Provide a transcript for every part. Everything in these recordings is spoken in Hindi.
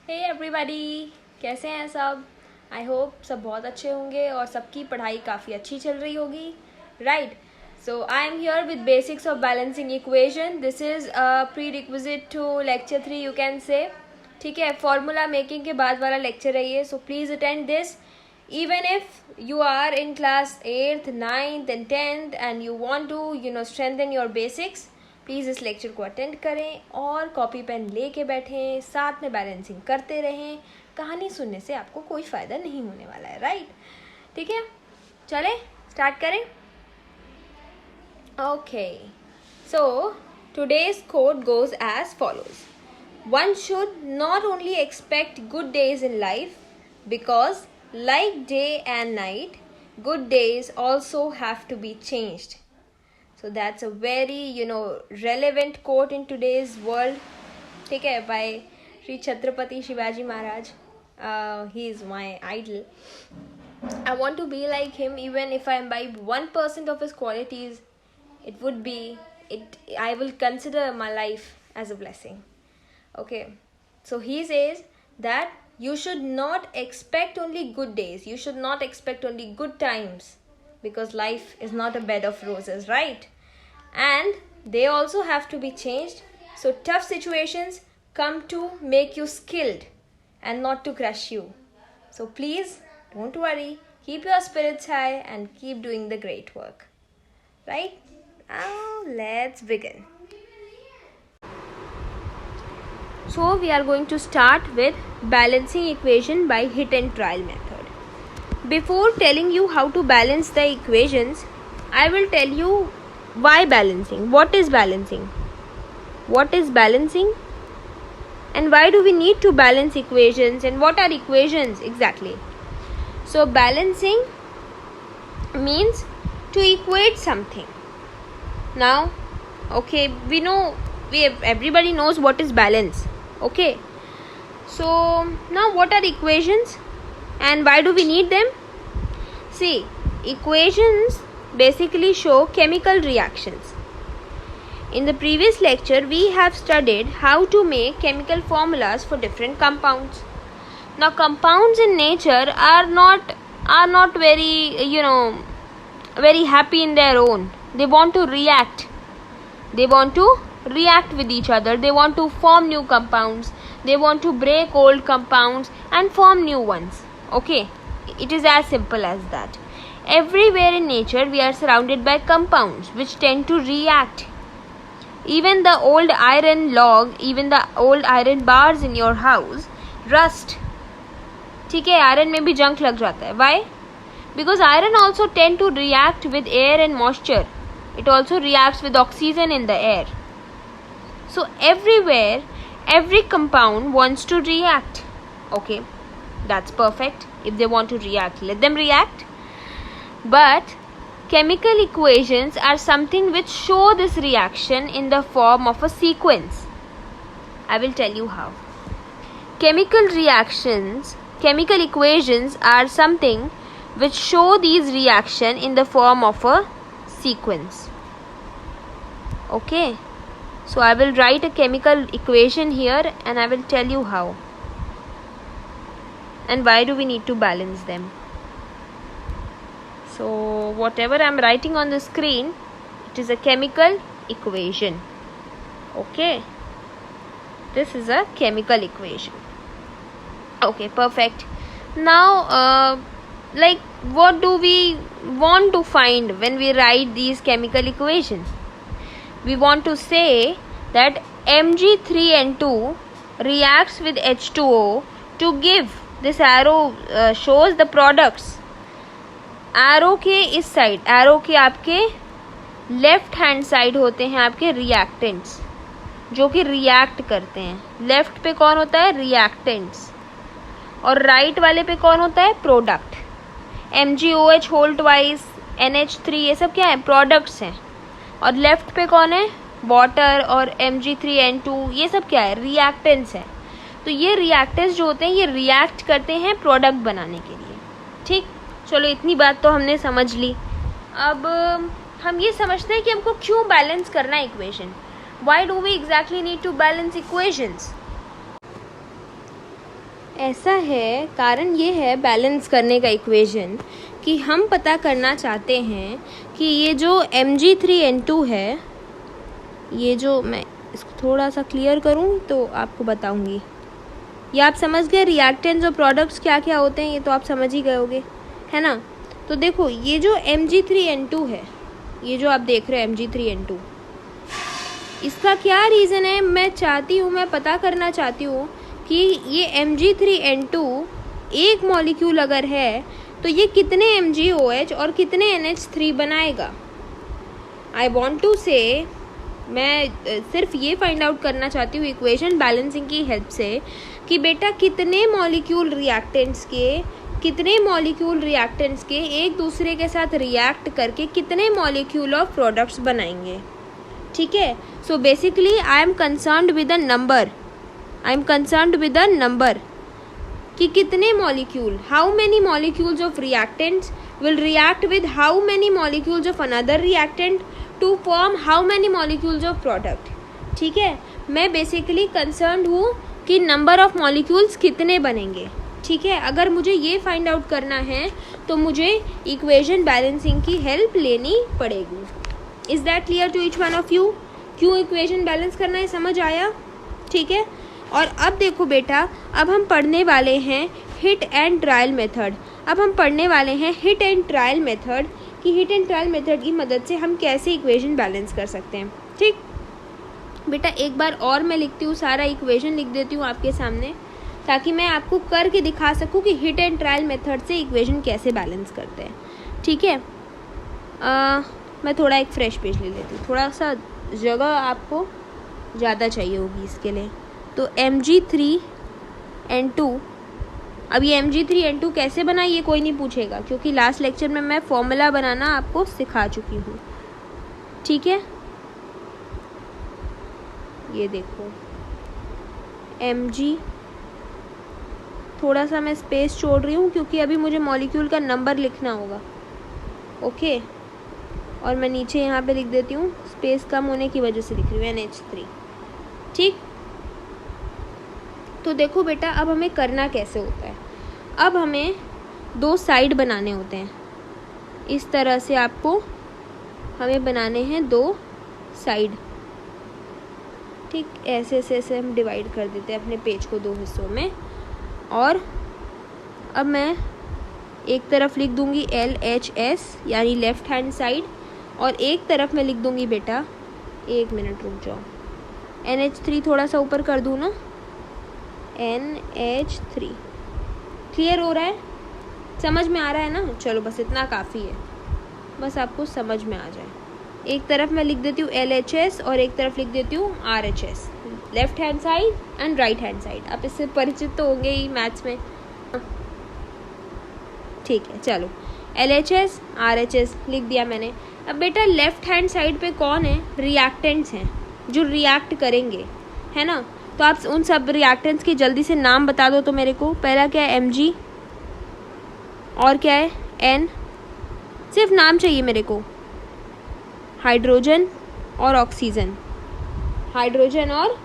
हे एवरीबॉडी, कैसे हैं सब? आई होप सब बहुत अच्छे होंगे और सबकी पढ़ाई काफ़ी अच्छी चल रही होगी, right? So I am here with basics of balancing equation. This is a prerequisite to lecture 3 you can say. ठीक है, फॉर्मूला मेकिंग के बाद वाला लेक्चर है ये, so please attend this. Even if you are in class 8th, 9th and 10th and you want to strengthen your basics, please इस लेक्चर को अटेंड करें और कॉपी पेन लेके बैठें, साथ में बैलेंसिंग करते रहें. कहानी सुनने से आपको कोई फ़ायदा नहीं होने वाला है, राइट? ठीक है, चलें स्टार्ट करें. Okay, so today's quote goes as follows. One should not only expect good days in life, because like day and night, good days also have to be changed. So that's a very relevant quote in today's world. ठीक है, by Sri Chhatrapati Shivaji Maharaj. He is my idol. I want to be like him. Even if I imbibe 1% of his qualities, I will consider my life as a blessing. Okay, so he says that you should not expect only good days. You should not expect only good times, because life is not a bed of roses, right? And they also have to be changed. So tough situations come to make you skilled and not to crush you. So please don't worry, keep your spirits high and keep doing the great work, right? Now let's begin. So we are going to start with balancing equation by hit and trial method. Before telling you how to balance the equations, I will tell you why balancing. What is balancing? What is balancing? And why do we need to balance equations? And what are equations exactly? So balancing means to equate something. Now, okay, everybody knows what is balance. Okay. So now what are equations and why do we need them? See, equations basically show chemical reactions. In the previous lecture, we have studied how to make chemical formulas for different compounds. Now, compounds in nature are not very very happy in their own. They want to react. They want to react with each other. They want to form new compounds. They want to break old compounds and form new ones. Okay, it is as simple as that. Everywhere in nature we are surrounded by compounds which tend to react. Even the old iron log, even the old iron bars in your house rust. ठीक है, iron में भी junk लग जाता है. Why? Because iron also tend to react with air and moisture. It also reacts with oxygen in the air. So everywhere, every compound wants to react. Okay, that's perfect. If they want to react, let them react. But chemical equations are something which show this reaction in the form of a sequence. I will tell you how. Chemical equations are something which show these reaction in the form of a sequence. Okay, so I will write a chemical equation here and I will tell you how and why do we need to balance them. So whatever I am writing on the screen, it is a chemical equation. Okay, this is a chemical equation. Okay, perfect. Now what do we want to find when we write these chemical equations? We want to say that Mg3N2 reacts with H2O to give, this arrow shows the products. Arrow के इस साइड, एरो के आपके लेफ्ट हैंड साइड होते हैं आपके रिएक्टेंट्स जो कि रिएक्ट करते हैं. लेफ्ट पे कौन होता है? रिएक्टेंट्स. और राइट वाले पे कौन होता है? Product. MgOH whole twice, NH3, ये सब क्या है? प्रोडक्ट्स हैं. और लेफ्ट पे कौन है? वाटर और Mg3N2, ये सब क्या है? रिएक्टेंट्स हैं. तो ये रिएक्टेंट्स जो होते हैं ये रिएक्ट करते हैं प्रोडक्ट बनाने के लिए. ठीक, चलो इतनी बात तो हमने समझ ली. अब हम ये समझते हैं कि हमको क्यों बैलेंस करना है equation. Why do we exactly need to balance equations? ऐसा है, कारण ये है बैलेंस करने का इक्वेशन कि हम पता करना चाहते हैं कि ये जो Mg3N2 है, ये जो, मैं इसको थोड़ा सा क्लियर करूँ तो आपको बताऊँगी। ये आप समझ गए रिएक्टेंट्स और प्रोडक्ट्स क्या क्या होते हैं, ये तो आप समझ ही गए होगे, है ना। तो देखो ये जो Mg3N2 है, ये जो आप देख रहे हैं Mg3N2, इसका क्या रीज़न है, मैं पता करना चाहती हूँ कि ये Mg3N2 एक मॉलिक्यूल अगर है तो ये कितने MgOH और कितने NH3 बनाएगा। आई वॉन्ट टू से, मैं सिर्फ ये फाइंड आउट करना चाहती हूँ इक्वेशन बैलेंसिंग की हेल्प से कि बेटा कितने मॉलिक्यूल रिएक्टेंट्स के एक दूसरे के साथ रिएक्ट करके कितने मॉलिक्यूल ऑफ प्रोडक्ट्स बनाएंगे। ठीक है, so basically I am concerned with a number कि कितने molecule, how many molecules of reactants will react with how many molecules of another reactant to form how many molecules of product. ठीक है, मैं बेसिकली कंसर्न्ड हूँ कि नंबर ऑफ मॉलिक्यूल्स कितने बनेंगे। ठीक है, अगर मुझे ये फाइंड आउट करना है तो मुझे इक्वेशन बैलेंसिंग की हेल्प लेनी पड़ेगी। Is that clear to each one of you? क्यों इक्वेशन बैलेंस करना है, समझ आया? ठीक है, और अब देखो बेटा, अब हम पढ़ने वाले हैं hit and trial method. Hit and trial method कि हिट एंड ट्रायल मेथड की मदद से हम कैसे इक्वेशन बैलेंस कर सकते हैं। ठीक बेटा, एक बार और मैं लिखती हूँ, सारा इक्वेशन लिख देती हूँ आपके सामने ताकि मैं आपको करके दिखा सकूँ कि हिट एंड ट्रायल मेथड से इक्वेशन कैसे बैलेंस करते हैं। ठीक है, मैं थोड़ा एक फ्रेश पेज ले लेती हूँ, थोड़ा सा जगह आपको ज़्यादा चाहिए होगी इसके लिए। तो Mg3N2, अब ये Mg3N2 कैसे बना ये कोई नहीं पूछेगा क्योंकि लास्ट लेक्चर में मैं फॉर्मूला बनाना आपको सिखा चुकी हूँ। ठीक है, ये देखो Mg, थोड़ा सा मैं स्पेस छोड़ रही हूँ क्योंकि अभी मुझे मॉलिक्यूल का नंबर लिखना होगा। ओके, और मैं नीचे यहाँ पे लिख देती हूँ, स्पेस कम होने की वजह से लिख रही हूँ NH3। ठीक, तो देखो बेटा, अब हमें करना कैसे होता है। अब हमें दो साइड बनाने होते हैं, इस तरह से आपको हमें बनाने हैं दो साइड। ठीक, ऐसे हम डिवाइड कर देते हैं अपने पेज को दो हिस्सों में। और अब मैं एक तरफ लिख दूंगी LHS यानी लेफ़्ट हैंड साइड, और एक तरफ मैं लिख दूंगी बेटा, एक मिनट रुक जाओ, NH3 थोड़ा सा ऊपर कर दूँ ना, NH3। क्लियर हो रहा है, समझ में आ रहा है ना? चलो बस इतना काफ़ी है, बस आपको समझ में आ जाए। एक तरफ मैं लिख देती हूँ LHS और एक तरफ लिख देती हूँ RHS, left hand side and right hand side. आप इससे परिचित तो होंगे ही मैथ्स में। ठीक है, चलो LHS RHS लिख दिया मैंने। अब बेटा लेफ्ट हैंड साइड पे कौन है? रिएक्टेंट्स हैं जो रिएक्ट करेंगे, है ना। तो आप उन सब रिएक्टेंट्स के जल्दी से नाम बता दो तो मेरे को। पहला क्या है? Mg, और क्या है? N, सिर्फ नाम चाहिए मेरे को। हाइड्रोजन और ऑक्सीजन, हाइड्रोजन और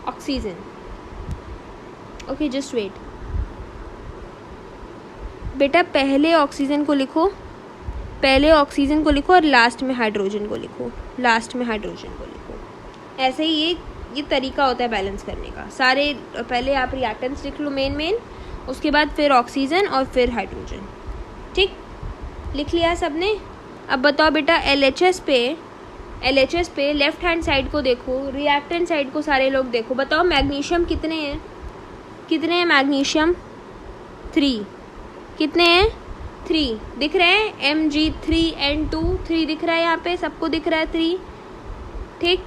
ऑक्सीजन। ओके, जस्ट वेट बेटा, पहले ऑक्सीजन को लिखो और लास्ट में हाइड्रोजन को लिखो, ऐसे ही ये तरीका होता है बैलेंस करने का। सारे पहले आप रिएक्टेंट्स लिख लो मेन, उसके बाद फिर ऑक्सीजन और फिर हाइड्रोजन। ठीक, लिख लिया सबने? अब बताओ बेटा, LHS पे लेफ्ट हैंड साइड को देखो, रिएक्टेंट साइड को सारे लोग देखो। बताओ मैग्नीशियम कितने हैं मैग्नीशियम? 3। कितने हैं? 3 दिख रहे हैं। Mg3N2 3 दिख रहा है, यहाँ पे सबको दिख रहा है 3। ठीक,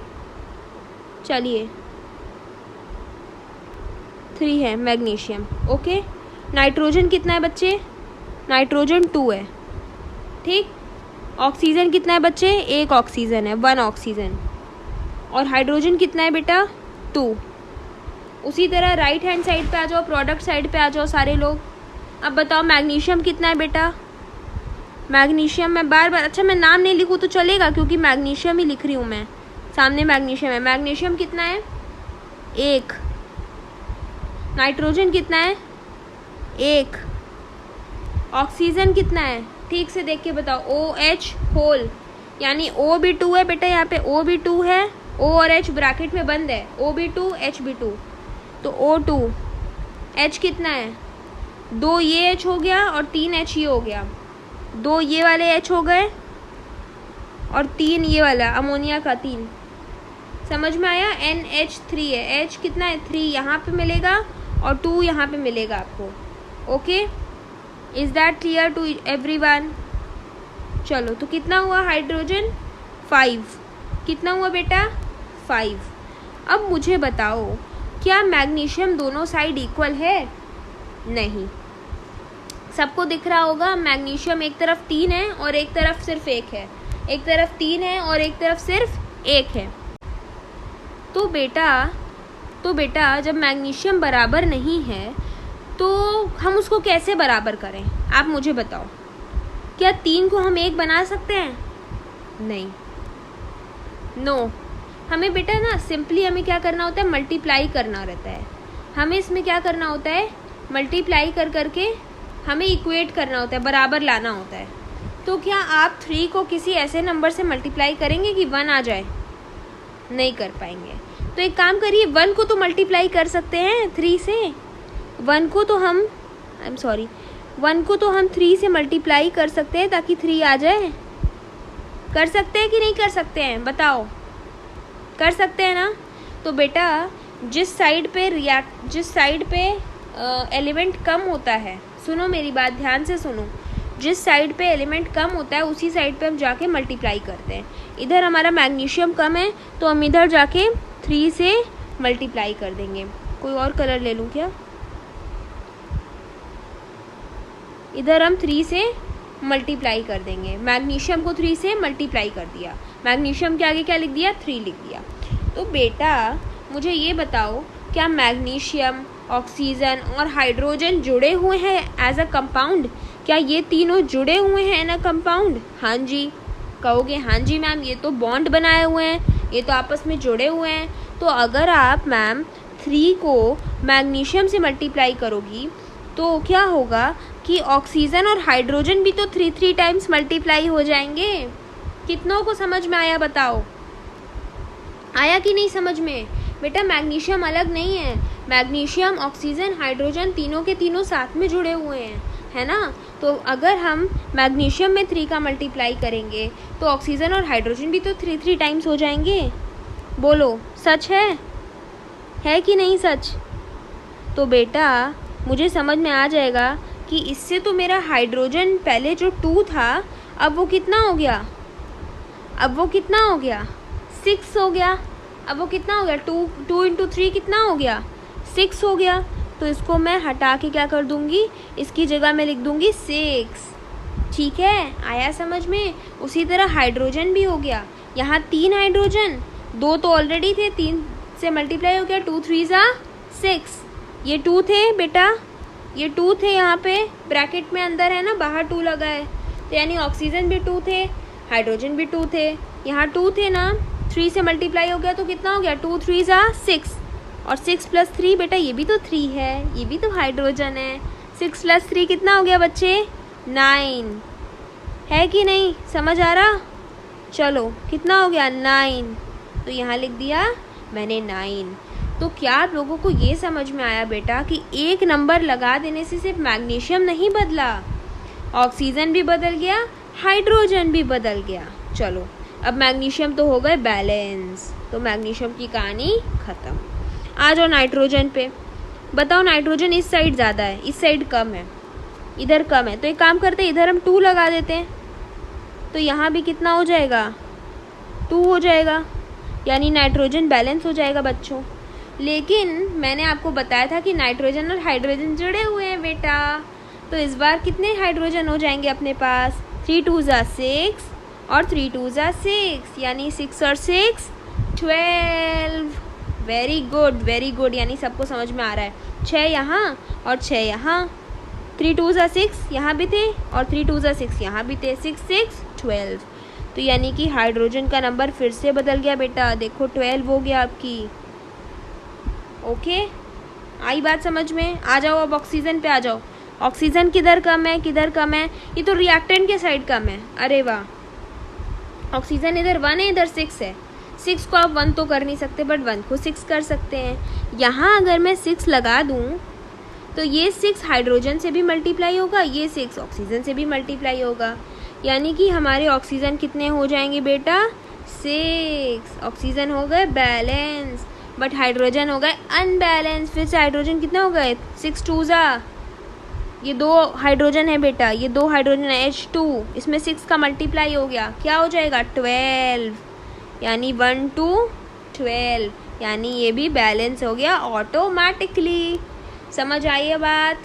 चलिए 3 है मैग्नीशियम। ओके, नाइट्रोजन कितना है बच्चे? नाइट्रोजन 2 है। ठीक, ऑक्सीजन कितना है बच्चे? 1 ऑक्सीजन है, 1 ऑक्सीजन। और हाइड्रोजन कितना है बेटा? 2। उसी तरह राइट हैंड साइड पे आ जाओ, प्रोडक्ट साइड पे आ जाओ सारे लोग। अब बताओ मैग्नीशियम कितना है बेटा? मैग्नीशियम मैं बार, अच्छा मैं नाम नहीं लिखूँ तो चलेगा क्योंकि मैग्नीशियम ही लिख रही हूँ मैं, सामने मैग्नीशियम है। मैग्नीशियम कितना है? 1। नाइट्रोजन कितना है? 1। ऑक्सीजन कितना है? ठीक से देख के बताओ। OH होल, यानी O भी 2 है बेटा, यहाँ पे O भी 2 है, O और H ब्रैकेट में बंद है, O भी 2 H भी 2, तो O2। H कितना है? 2 ये H हो गया और 3 H ये हो गया, 2 ये वाले H हो गए और 3 ये वाला अमोनिया का 3। समझ में आया? NH3 है, H कितना है? 3 यहाँ पे मिलेगा और 2 यहाँ पे मिलेगा आपको। Okay, is that clear to everyone? चलो, तो कितना हुआ हाइड्रोजन? 5। कितना हुआ बेटा? 5। अब मुझे बताओ, क्या मैग्नीशियम दोनों साइड इक्वल है? नहीं। सबको दिख रहा होगा मैग्नीशियम एक तरफ 3 है और एक तरफ सिर्फ 1 है, एक तरफ 3 है और एक तरफ सिर्फ 1 है। तो बेटा जब मैग्नीशियम बराबर नहीं है तो हम उसको कैसे बराबर करें? आप मुझे बताओ। क्या 3 को हम 1 बना सकते हैं? नहीं, नो। हमें बेटा ना सिंपली हमें क्या करना होता है? मल्टीप्लाई करना रहता है। हमें इसमें क्या करना होता है? मल्टीप्लाई कर करके हमें इक्वेट करना होता है, बराबर लाना होता है। तो क्या आप 3 को किसी ऐसे नंबर से मल्टीप्लाई करेंगे कि 1 आ जाए? नहीं कर पाएंगे। तो एक काम करिए, 1 को तो मल्टीप्लाई कर सकते हैं 3 से। 1 को तो हम 3 से मल्टीप्लाई कर सकते हैं ताकि 3 आ जाए। कर सकते हैं कि नहीं कर सकते हैं? बताओ। कर सकते हैं ना? तो बेटा जिस साइड पे एलिमेंट कम होता है, सुनो मेरी बात ध्यान से सुनो, जिस साइड पे एलिमेंट कम होता है उसी साइड पे हम जाके मल्टीप्लाई करते हैं। इधर हमारा मैग्नीशियम कम है तो हम इधर जाके 3 से मल्टीप्लाई कर देंगे। कोई और कलर ले लूँ क्या? इधर हम 3 से मल्टीप्लाई कर देंगे। मैग्नीशियम को 3 से मल्टीप्लाई कर दिया, मैग्नीशियम के आगे क्या लिख दिया? 3 लिख दिया। तो बेटा मुझे ये बताओ, क्या मैग्नीशियम, ऑक्सीजन और हाइड्रोजन जुड़े हुए हैं एज अ कंपाउंड? क्या ये तीनों जुड़े हुए हैं इन अ कंपाउंड? हाँ जी। कहोगे हाँ जी मैम, ये तो बॉन्ड बनाए हुए हैं, ये तो आपस में जुड़े हुए हैं। तो अगर आप मैम 3 को मैग्नीशियम से मल्टीप्लाई करोगी तो क्या होगा कि ऑक्सीजन और हाइड्रोजन भी तो 3 टाइम्स मल्टीप्लाई हो जाएंगे। कितनों को समझ में आया बताओ? आया कि नहीं समझ में? बेटा मैग्नीशियम अलग नहीं है, मैग्नीशियम, ऑक्सीजन, हाइड्रोजन तीनों के तीनों साथ में जुड़े हुए हैं, है ना? तो अगर हम मैग्नीशियम में 3 का मल्टीप्लाई करेंगे तो ऑक्सीजन और हाइड्रोजन भी तो 3 टाइम्स हो जाएंगे। बोलो सच है कि नहीं सच? तो बेटा मुझे समझ में आ जाएगा कि इससे तो मेरा हाइड्रोजन पहले जो 2 था अब वो कितना हो गया? 6 हो गया। अब वो कितना हो गया? 2 × 3 कितना हो गया? 6 हो गया। तो इसको मैं हटा के क्या कर दूंगी? इसकी जगह मैं लिख दूंगी 6। ठीक है, आया समझ में? उसी तरह हाइड्रोजन भी हो गया। यहाँ 3 हाइड्रोजन, 2 तो ऑलरेडी थे, 3 से मल्टीप्लाई हो गया, 2 3 6। ये 2 थे बेटा, ये 2 थे यहाँ पे ब्रैकेट में अंदर है ना, बाहर 2 लगा है। तो यानी ऑक्सीजन भी 2 थे, हाइड्रोजन भी 2 थे, यहाँ 2 थे ना, 3 से मल्टीप्लाई हो गया तो कितना हो गया? 2 3 6 और 6 + 3 बेटा ये भी तो 3 है, ये भी तो हाइड्रोजन है। 6 + 3 कितना हो गया बच्चे? 9 है कि नहीं? समझ आ रहा? चलो कितना हो गया? 9। तो यहाँ लिख दिया मैंने 9। तो क्या आप लोगों को ये समझ में आया बेटा कि एक नंबर लगा देने से सिर्फ मैग्नीशियम नहीं बदला, ऑक्सीजन भी बदल गया, हाइड्रोजन भी बदल गया। चलो अब मैग्नीशियम तो हो गए बैलेंस, तो मैग्नीशियम की कहानी ख़त्म। आ जाओ नाइट्रोजन पे। बताओ नाइट्रोजन इस साइड ज़्यादा है, इस साइड कम है, इधर कम है। तो एक काम करते हैं, इधर हम 2 लगा देते हैं, तो यहाँ भी कितना हो जाएगा? 2 हो जाएगा, यानी नाइट्रोजन बैलेंस हो जाएगा बच्चों। लेकिन मैंने आपको बताया था कि नाइट्रोजन और हाइड्रोजन जुड़े हुए हैं बेटा। तो इस बार कितने हाइड्रोजन हो जाएंगे अपने पास? 3 2 6 और 3 2 6, यानी 6 और 6 12। वेरी गुड, यानी सबको समझ में आ रहा है। 6 यहाँ और 6 यहाँ, 3 2 6 यहाँ भी थे और 3 2 6 यहाँ भी थे, 6 6 12। तो यानी कि हाइड्रोजन का नंबर फिर से बदल गया बेटा, देखो 12 हो गया आपकी। ओके, आई बात समझ में? आ जाओ अब ऑक्सीजन पे आ जाओ। ऑक्सीजन किधर कम है, किधर कम है? ये तो रिएक्टेंट के साइड कम है। अरे वाह, ऑक्सीजन इधर 1 है, इधर 6 है। 6 को आप 1 तो कर नहीं सकते, बट 1 को 6 कर सकते हैं। यहाँ अगर मैं 6 लगा दूँ तो ये 6 हाइड्रोजन से भी मल्टीप्लाई होगा, ये 6 ऑक्सीजन से भी मल्टीप्लाई होगा, यानी कि हमारे ऑक्सीजन कितने हो जाएंगे बेटा? 6। ऑक्सीजन हो गए बैलेंस, बट हाइड्रोजन हो गए अनबैलेंस। फिर से हाइड्रोजन कितने हो गए? 6 2 ज़ा, ये 2 हाइड्रोजन है बेटा, ये 2 हाइड्रोजन है H2, इसमें 6 का मल्टीप्लाई हो गया, क्या हो जाएगा? 12, यानी 1 to 12, यानी ये भी बैलेंस हो गया ऑटोमेटिकली। समझ आई है बात?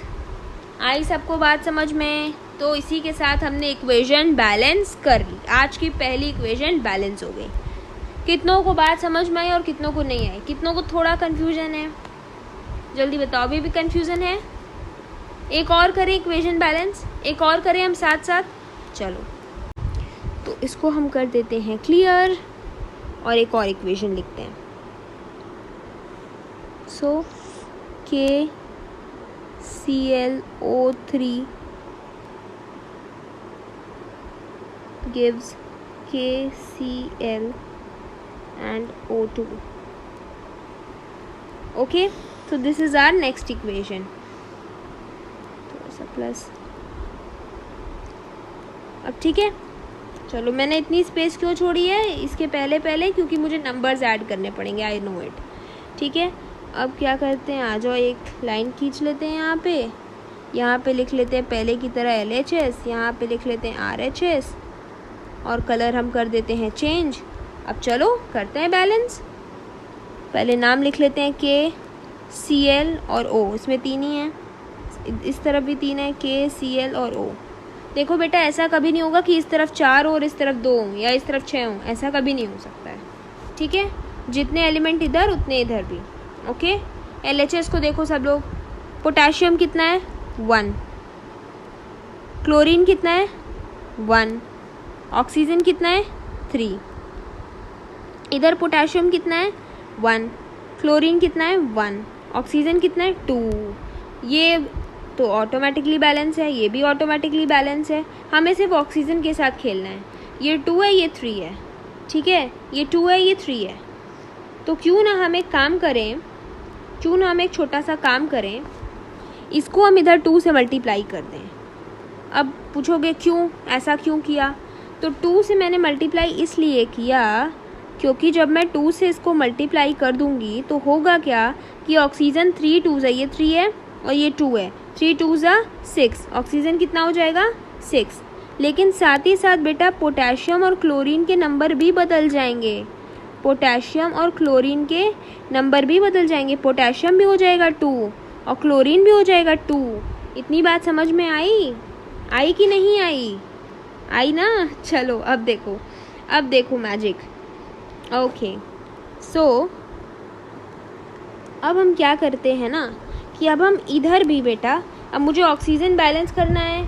आई सबको बात समझ में? तो इसी के साथ हमने इक्वेशन बैलेंस कर ली। आज की पहली इक्वेशन बैलेंस हो गई। कितनों को बात समझ में आई और कितनों को नहीं आई? कितनों को थोड़ा कन्फ्यूजन है? जल्दी बताओ, अभी भी कन्फ्यूजन है? एक और करें इक्वेशन बैलेंस, एक और करें हम साथ साथ। चलो, तो इसको हम कर देते हैं क्लियर और एक और इक्वेशन लिखते हैं। सो KClO3 gives KCl and O2. Okay, so this is our next equation. थोड़ा सा प्लस, अब ठीक है। चलो, मैंने इतनी स्पेस क्यों छोड़ी है इसके पहले क्योंकि मुझे नंबर्स ऐड करने पड़ेंगे, आई नो इट। ठीक है, अब क्या करते हैं, आ जाओ एक लाइन खींच लेते हैं। यहाँ पे लिख लेते हैं पहले की तरह LHS, यहाँ पे लिख लेते हैं RHS और कलर हम कर देते हैं चेंज। अब चलो करते हैं बैलेंस। पहले नाम लिख लेते हैं KCl और O, इसमें 3 ही हैं, इस तरफ भी 3 है, KCl और O। देखो बेटा, ऐसा कभी नहीं होगा कि इस तरफ 4 और इस तरफ 2 या इस तरफ 6 हों, ऐसा कभी नहीं हो सकता है। ठीक है, जितने एलिमेंट इधर उतने इधर भी। ओके, LHS को देखो सब लोग, पोटेशियम कितना है? 1। क्लोरीन कितना है? 1। ऑक्सीजन कितना है? 3। इधर पोटेशियम कितना है? 1। क्लोरीन कितना है? 1। ऑक्सीजन कितना है? 2। ये तो ऑटोमेटिकली बैलेंस है, ये भी ऑटोमेटिकली बैलेंस है। हमें सिर्फ ऑक्सीजन के साथ खेलना है। ये 2 है, ये 3 है। ठीक है, ये 2 है, ये 3 है। तो क्यों ना हम एक काम करें, क्यों ना हम एक छोटा सा काम करें, इसको हम इधर 2 से मल्टीप्लाई कर दें। अब पूछोगे क्यों, ऐसा क्यों किया? तो 2 से मैंने मल्टीप्लाई इसलिए किया क्योंकि जब मैं 2 से इसको मल्टीप्लाई कर दूंगी तो होगा क्या कि ऑक्सीजन 3 2 ज़ा, ये 3 है और ये 2 है, 3 2 ज़ा 6, ऑक्सीजन कितना हो जाएगा? 6। लेकिन साथ ही साथ बेटा पोटेशियम और क्लोरीन के नंबर भी बदल जाएंगे, पोटेशियम और क्लोरीन के नंबर भी बदल जाएंगे। पोटेशियम भी हो जाएगा 2 और क्लोरीन भी हो जाएगा 2। इतनी बात समझ में आई? आई कि नहीं आई? आई ना? चलो अब देखो मैजिक। ओके, सो अब हम क्या करते हैं ना कि अब हम इधर भी बेटा, अब मुझे ऑक्सीजन बैलेंस करना है,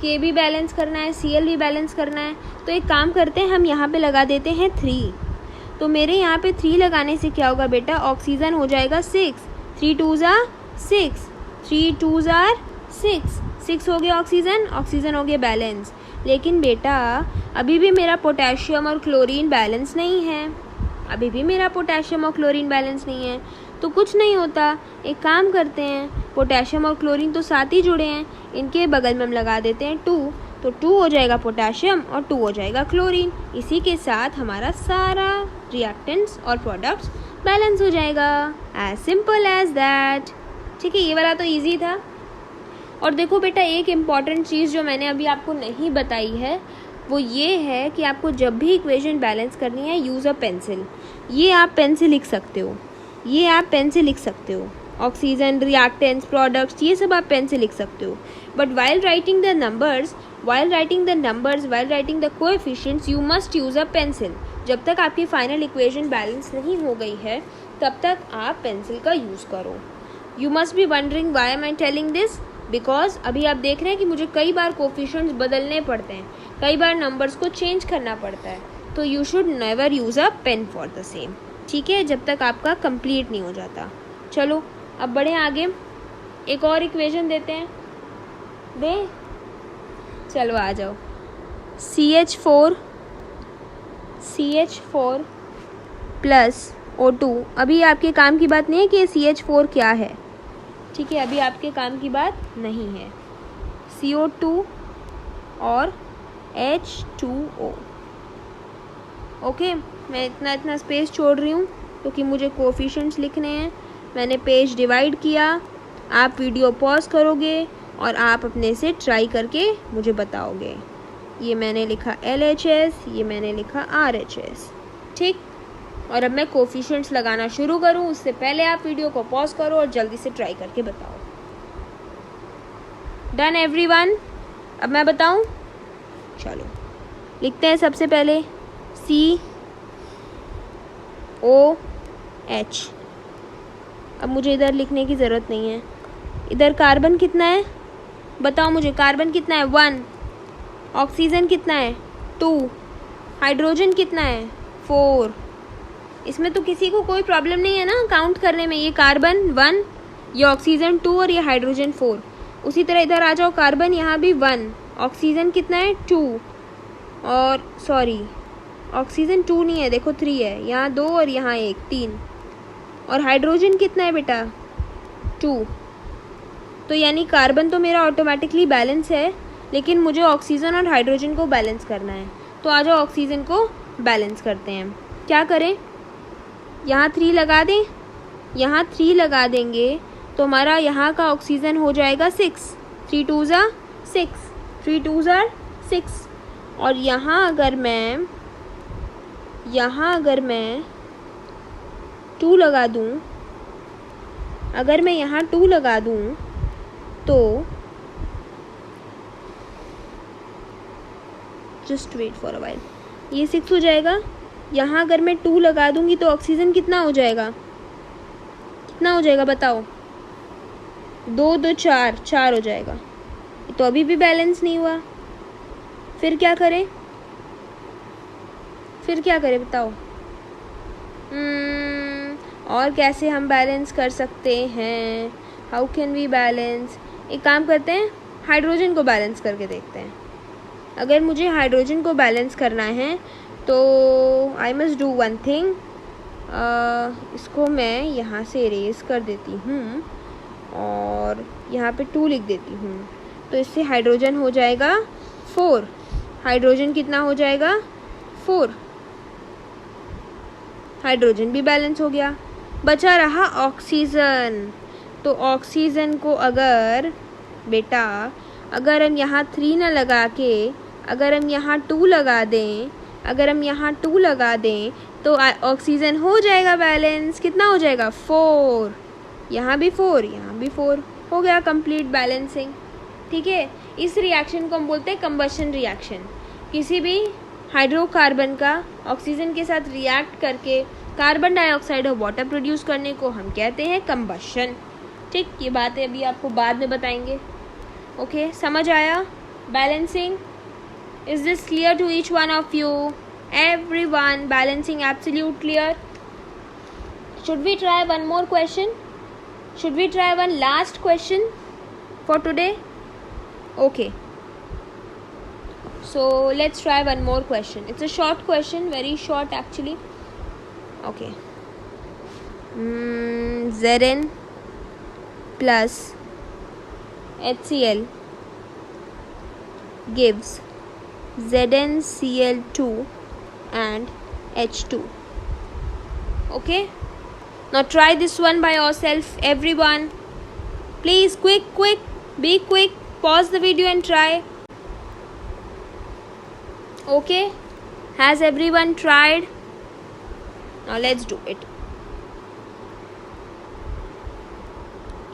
K भी बैलेंस करना है, Cl भी बैलेंस करना है। तो एक काम करते हैं, हम यहाँ पे लगा देते हैं 3। तो मेरे यहाँ पे 3 लगाने से क्या होगा बेटा? ऑक्सीजन हो जाएगा 6, 3 2 ज़ा 6, 3 2 ज़ा 6 हो गया ऑक्सीजन, ऑक्सीजन हो गया बैलेंस। लेकिन बेटा अभी भी मेरा पोटेशियम और क्लोरीन बैलेंस नहीं है, अभी भी मेरा पोटेशियम और क्लोरीन बैलेंस नहीं है। तो कुछ नहीं होता, एक काम करते हैं, पोटेशियम और क्लोरीन तो साथ ही जुड़े हैं, इनके बगल में हम लगा देते हैं 2। तो 2 हो जाएगा पोटेशियम और 2 हो जाएगा क्लोरीन। इसी के साथ हमारा सारा रिएक्टेंट्स और प्रोडक्ट्स बैलेंस हो जाएगा। As simple as that. ठीक है, ये वाला तो इजी था। और देखो बेटा, एक इम्पॉर्टेंट चीज़ जो मैंने अभी आपको नहीं बताई है वो ये है कि आपको जब भी इक्वेशन बैलेंस करनी है, यूज़ अ पेंसिल। ये आप पेन से लिख सकते हो, ये आप पेन से लिख सकते हो। ऑक्सीजन, रिएक्टेंट्स, प्रोडक्ट्स, ये सब आप पेन से लिख सकते हो। But while writing the numbers, while writing the coefficients, you must use a pencil. जब तक आपकी फाइनल इक्वेशन बैलेंस नहीं हो गई है तब तक आप पेंसिल का यूज़ करो। You must be wondering why am I telling this? Because अभी आप देख रहे हैं कि मुझे कई बार कोफिशिएंट्स बदलने पड़ते हैं, कई बार नंबर्स को चेंज करना पड़ता है। तो you should never use a pen for the same. ठीक है, जब तक आपका कंप्लीट नहीं हो जाता। चलो अब बढ़े आगे, एक और इक्वेशन देते हैं, दे, चलो आ जाओ। CH4 plus O2। अभी आपके काम की बात नहीं है कि ये CH4 क्या है, ठीक है, अभी आपके काम की बात नहीं है। CO2 और H2O। ओके, मैं इतना स्पेस छोड़ रही हूँ क्योंकि मुझे कोफिशिएंट्स लिखने हैं। मैंने पेज डिवाइड किया, आप वीडियो पॉज करोगे और आप अपने से ट्राई करके मुझे बताओगे। ये मैंने लिखा LHS, ये मैंने लिखा RHS, ठीक। और अब मैं कोफिशिएंट्स लगाना शुरू करूँ उससे पहले आप वीडियो को पॉज करो और जल्दी से ट्राई करके बताओ। Done everyone? अब मैं बताऊँ, चलो लिखते हैं। सबसे पहले COH। अब मुझे इधर लिखने की ज़रूरत नहीं है। इधर कार्बन कितना है बताओ मुझे, कार्बन कितना है 1, ऑक्सीजन कितना है 2, हाइड्रोजन कितना है 4। इसमें तो किसी को कोई प्रॉब्लम नहीं है ना काउंट करने में। ये कार्बन 1, ये ऑक्सीजन 2 और ये हाइड्रोजन 4। उसी तरह इधर आ जाओ, कार्बन यहाँ भी 1, ऑक्सीजन कितना है 2, और सॉरी ऑक्सीजन 2 नहीं है, देखो 3 है, यहाँ 2 और यहाँ 1, 3। और हाइड्रोजन कितना है बेटा 2। तो यानी कार्बन तो मेरा ऑटोमेटिकली बैलेंस है, लेकिन मुझे ऑक्सीजन और हाइड्रोजन को बैलेंस करना है। तो आ जाओ ऑक्सीजन को बैलेंस करते हैं। क्या करें, यहाँ 3 लगा दें, यहाँ 3 लगा देंगे तो हमारा यहाँ का ऑक्सीजन हो जाएगा 6, 3 2 ज़ा 6, 3 2 ज़ा 6। और यहाँ अगर मैं 2 लगा दूँ, अगर मैं यहाँ 2 लगा दूँ तो just wait for a while, ये 6 हो जाएगा। यहाँ अगर मैं 2 लगा दूँगी तो ऑक्सीजन कितना हो जाएगा, कितना हो जाएगा बताओ, 2 2 4, 4 हो जाएगा। तो अभी भी बैलेंस नहीं हुआ। फिर क्या करें बताओ। और कैसे हम बैलेंस कर सकते हैं, हाउ कैन वी बैलेंस। एक काम करते हैं, हाइड्रोजन को बैलेंस करके देखते हैं। अगर मुझे हाइड्रोजन को बैलेंस करना है तो I must do one thing. इसको मैं यहाँ से इरेज कर देती हूँ और यहाँ पे 2 लिख देती हूँ। तो इससे हाइड्रोजन हो जाएगा 4। हाइड्रोजन कितना हो जाएगा 4। हाइड्रोजन भी बैलेंस हो गया। बचा रहा ऑक्सीजन। तो ऑक्सीजन को अगर बेटा अगर हम यहाँ 3 ना लगा के अगर हम यहाँ 2 लगा दें, तो ऑक्सीजन हो जाएगा बैलेंस। कितना हो जाएगा 4, यहाँ भी 4, यहाँ भी 4, हो गया कंप्लीट बैलेंसिंग। ठीक है, इस रिएक्शन को हम बोलते हैं कंबशन रिएक्शन। किसी भी हाइड्रोकार्बन का ऑक्सीजन के साथ रिएक्ट करके कार्बन डाइऑक्साइड और वाटर प्रोड्यूस करने को हम कहते हैं कंबशन। ठीक, ये बातें अभी आपको बाद में बताएंगे। ओके, समझ आया balancing? Is this clear to each one of you? Everyone, balancing absolute clear? Should we try one more question? Should we try one last question for today? Okay, so let's try one more question. It's a short question, very short actually. Okay, Zn plus HCl gives ZnCl2 and H2. Okay, now try this one by yourself everyone. Please quick, be quick, pause the video and try. Okay, has everyone tried? Now let's do it.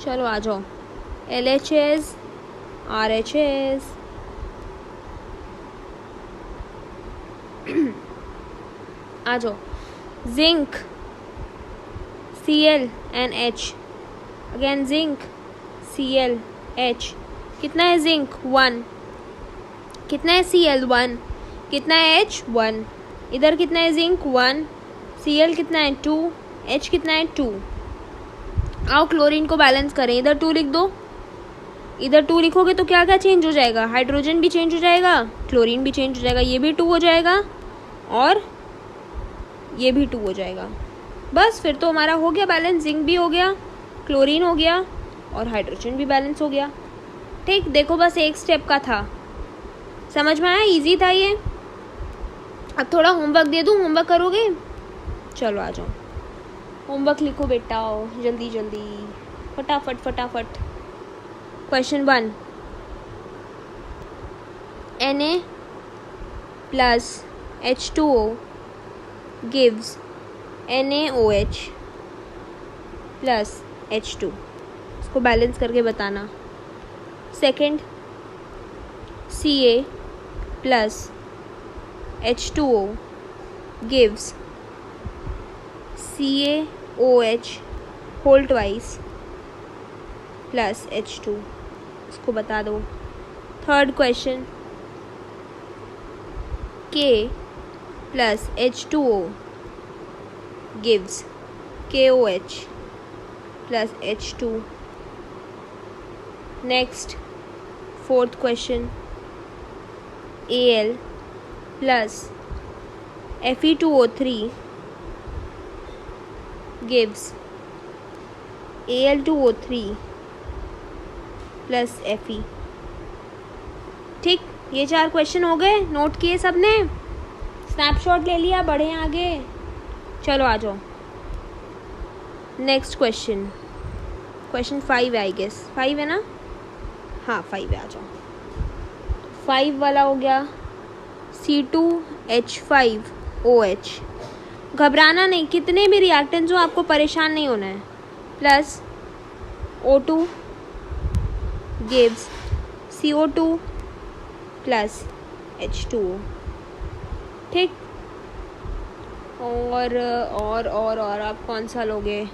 चलो आ जाओ, LHS RHS आ जाओ, zinc Cl and H, again zinc Cl H। कितना है जिंक 1, कितना है Cl 1, कितना है H 1। इधर कितना है जिंक 1, Cl कितना है 2, H कितना है 2। आओ क्लोरीन को बैलेंस करें, इधर 2 लिख दो, इधर 2 लिखोगे तो क्या क्या चेंज हो जाएगा, हाइड्रोजन भी चेंज हो जाएगा, क्लोरीन भी चेंज हो जाएगा, ये भी 2 हो जाएगा और ये भी 2 हो जाएगा। बस फिर तो हमारा हो गया बैलेंस, जिंक भी हो गया, क्लोरीन हो गया और हाइड्रोजन भी बैलेंस हो गया। ठीक, देखो बस एक स्टेप का था, समझ में आया, इजी था ये। अब थोड़ा होमवर्क दे दूँ, होमवर्क करोगे? चलो आ जाओ, होमवर्क लिखो बेटा, जल्दी जल्दी, फटाफट फटाफट। Question 1, Na plus H2O gives NaOH plus H2, इसको बैलेंस करके बताना। Second, Ca plus H2O gives CaOH whole twice plus H2, इसको बता दो। Third question, K plus H2O gives KOH plus H2. Next, fourth question, Al plus Fe2O3 gives Al2O3 plus Fe। ठीक, ये 4 क्वेश्चन हो गए, नोट किए सबने, स्नैपशॉट ले लिया, बढ़े आगे। चलो आ जाओ नेक्स्ट क्वेश्चन, क्वेश्चन 5 है आई गेस, 5 है ना, हाँ 5 है, आ जाओ। 5 वाला हो गया C2H5OH, घबराना नहीं, कितने भी रिएक्टेंट्स हो आपको परेशान नहीं होना है, plus O2 gives CO2 plus H2O। ठीक, और आप कौन सा लोगे,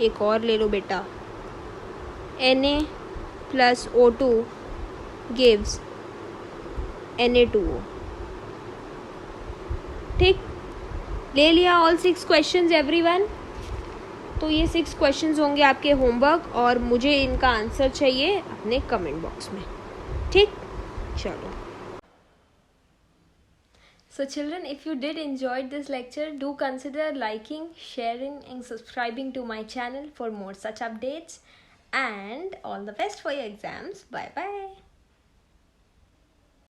एक और ले लो बेटा, Na plus O2 gives Na2O। ठीक, ले लिया ऑल 6 क्वेश्चंस एवरीवन। तो ये 6 क्वेश्चंस होंगे आपके होमवर्क और मुझे इनका आंसर चाहिए अपने कमेंट बॉक्स में। ठीक, चलो। So children, if you did enjoyed this lecture, do consider liking, sharing and subscribing to my channel for more such updates, and all the best for your exams. Bye bye.